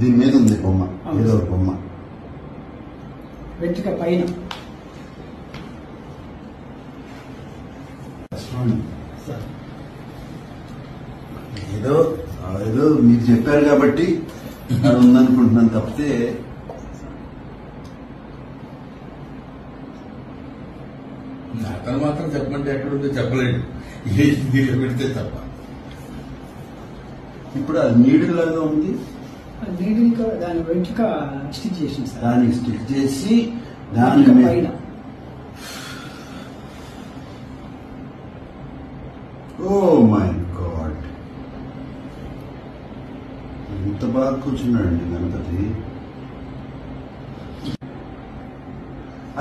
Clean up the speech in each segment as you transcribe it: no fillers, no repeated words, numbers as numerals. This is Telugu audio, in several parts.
దీని మీద ఉంది బొమ్మ, ఏదో ఒక బొమ్మ వెంట్రుక పైన ఏదో ఏదో మీరు చెప్పారు కాబట్టి అది ఉందనుకుంటున్నాను తప్పితే అతను మాత్రం చెప్పమంటే ఎక్కడుందో చెప్పలేడు. దీనిలో పెడితే తప్ప. ఇప్పుడు అది నీడిలాగా ఉంది, నీడిల్కి దాని వెంట్రుక స్టిచ్ చేసింది సార్. దానికి స్టిచ్ చేసి దాని వెంట్రుక మీద పైన ఓ మై గాడ్, ఎంత బాగా కూర్చున్నాడండి గణపతి.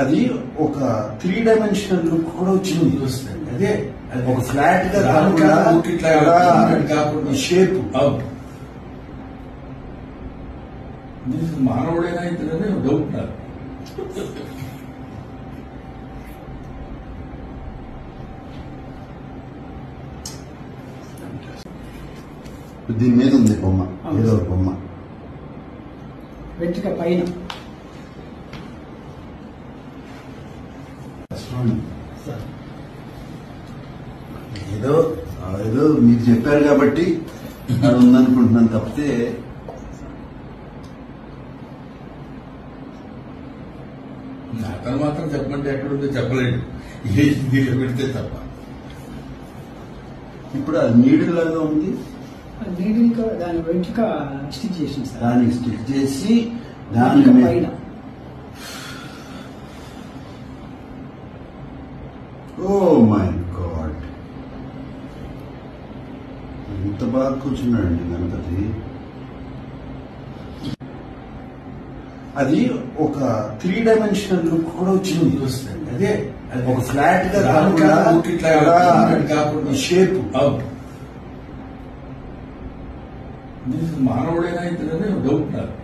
అది ఒక 3 డైమెన్షనల్ లుక్ కూడా వచ్చింది. అదే ఒక ఫ్లాట్ గా కాకుండా షేప్. దీనికి మానవుడైనా ఇతరనే డౌట్ నాకు. దీని మీద ఉంది బొమ్మ, ఏదో ఒక బొమ్మ వెంట్రుక పైన ఏదో ఏదో మీరు చెప్పారు కాబట్టి అది ఉందనుకుంటున్నాను తప్పితే అతను మాత్రం చెప్పమంటే ఎక్కడుందో చెప్పలేడు. దీనిలో పెడితే తప్ప. ఇప్పుడు అది నీడిలాగా ఉంది, నీడిల్కి దాని వెంట్రుక స్టిచ్ చేసింది సార్. దానికి స్టిచ్ చేసి దాని వెంట్రుక మీద పైన ఓ మై గాడ్, ఎంత బాగా కూర్చున్నాడండి గణపతి. అది ఒక 3 డైమెన్షనల్ లుక్ కూడా వచ్చింది. అదే ఒక ఫ్లాట్ గా కాకుండా షేప్. దీనికి మానవుడైనా ఇతరనే డౌట్ నాకు.